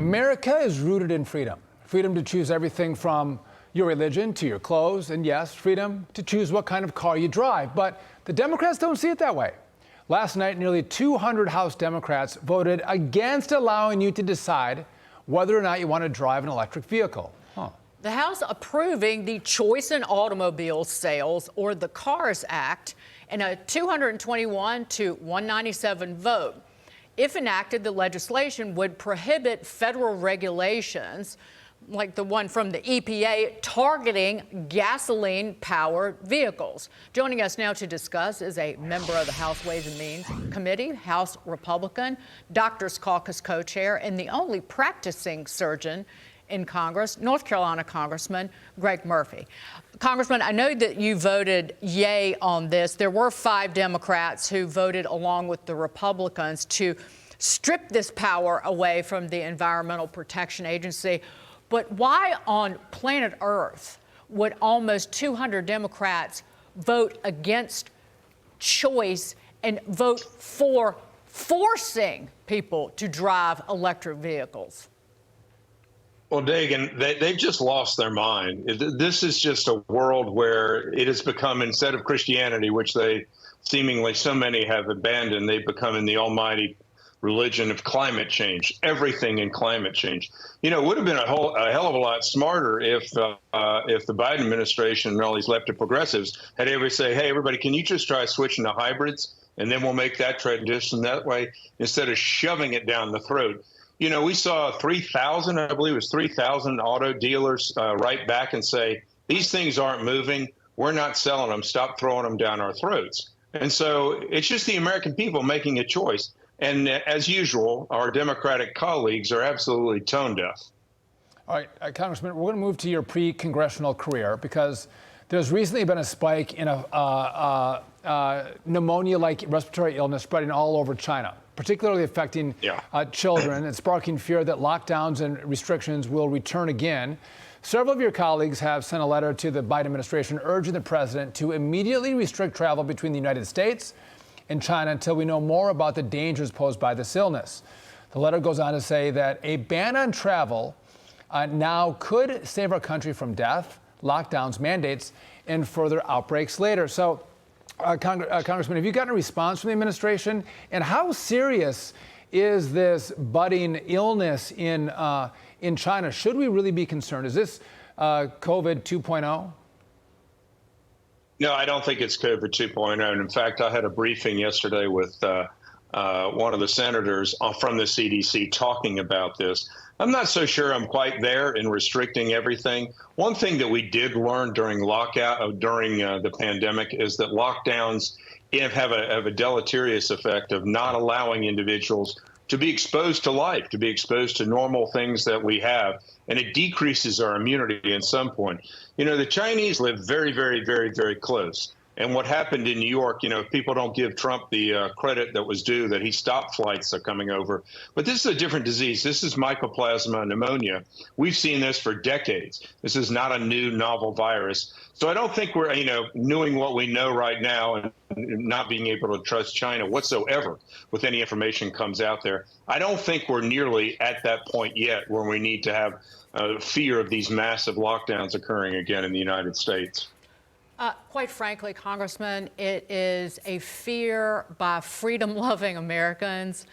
America is rooted in freedom. Freedom to choose everything from your religion to your clothes, and yes, freedom to choose what kind of car you drive. But the Democrats don't see it that way. Last night, nearly 200 House Democrats voted against allowing you to decide whether or not you want to drive an electric vehicle. The House approving the Choice in Automobile Sales, or the CARS Act, in a 221 to 197 vote. If enacted, the legislation would prohibit federal regulations, like the one from the EPA, targeting gasoline-powered vehicles. Joining us now to discuss is a member of the House Ways and Means Committee, House Republican, Doctors Caucus co-chair, and the only practicing surgeon in Congress, North Carolina Congressman Greg Murphy. Congressman, I know that you voted yay on this. There were 5 Democrats who voted along with the Republicans to strip this power away from the Environmental Protection Agency. But why on planet Earth would almost 200 Democrats vote against choice and vote for forcing people to drive electric vehicles? Well, Dagan, they've just lost their mind. This is just a world where it has become, instead of Christianity, which they seemingly so many have abandoned, they've become in the almighty religion of climate change, everything in climate change. You know, it would have been a hell of a lot smarter if the Biden administration and all these left progressives had ever say, hey, everybody, can you just try switching to hybrids? And then we'll make that transition that way, instead of shoving it down the throat. You know, we saw 3,000, I believe it was 3,000 auto dealers write back and say, these things aren't moving. We're not selling them. Stop throwing them down our throats. And so it's just the American people making a choice. And as usual, our Democratic colleagues are absolutely tone deaf. All right, Congressman, we're going to move to your pre-congressional career, because there's recently been a spike in a pneumonia-like respiratory illness spreading all over China, particularly affecting children, and sparking fear that lockdowns and restrictions will return again. Several of your colleagues have sent a letter to the Biden administration urging the president to immediately restrict travel between the United States and China until we know more about the dangers posed by this illness. The letter goes on to say that a ban on travel now could save our country from death, lockdowns, mandates, and further outbreaks later. So, Congressman, have you gotten a response from the administration? And how serious is this budding illness in China? Should we really be concerned? Is this COVID 2.0? No, I don't think it's COVID 2.0. And in fact, I had a briefing yesterday with one of the senators from the CDC talking about this. I'm not so sure I'm quite there in restricting everything. One thing that we did learn during the pandemic is that lockdowns have a deleterious effect of not allowing individuals to be exposed to life, to be exposed to normal things that we have, and it decreases our immunity at some point. You know, the Chinese live very, very, very, very close. And what happened in New York, you know, people don't give Trump the credit that was due, that he stopped flights that are coming over. But this is a different disease. This is mycoplasma pneumonia. We've seen this for decades. This is not a new novel virus. So I don't think we're, you know, knowing what we know right now and not being able to trust China whatsoever with any information comes out there. I don't think we're nearly at that point yet where we need to have fear of these massive lockdowns occurring again in the United States. Quite frankly, Congressman, it is a fear by freedom-loving Americans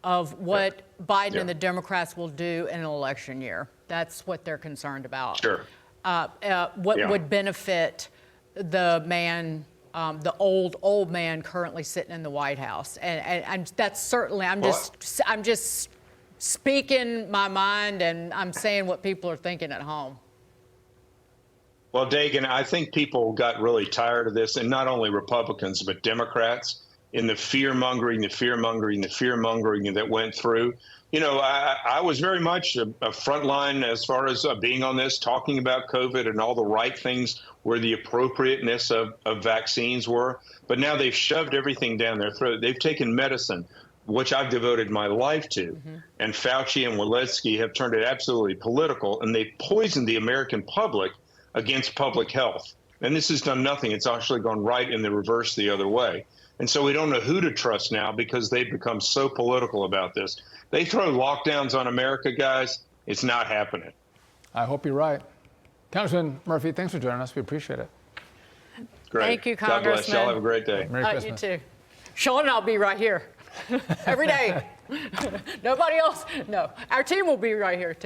of what Biden and the Democrats will do in an election year. That's what they're concerned about. Sure. What would benefit the man, the old man currently sitting in the White House, and that's certainly. I'm just speaking my mind, and I'm saying what people are thinking at home. Well, Dagan, I think people got really tired of this, and not only Republicans, but Democrats, in the fear-mongering that went through. You know, I was very much a frontline as far as being on this, talking about COVID and all the right things where the appropriateness of vaccines were. But now they've shoved everything down their throat. They've taken medicine, which I've devoted my life to, and Fauci and Walensky have turned it absolutely political, and they've poisoned the American public against public health. And this has done nothing. It's actually gone right in the reverse the other way. And so we don't know who to trust now because they've become so political about this. They throw lockdowns on America, guys. It's not happening. I hope you're right. Congressman Murphy, thanks for joining us. We appreciate it. Great. Thank you, God bless Congressman. y'all. Have a great day. Merry You Christmas. too. Sean and I'll be right here every day. Nobody else. No, our team will be right here too.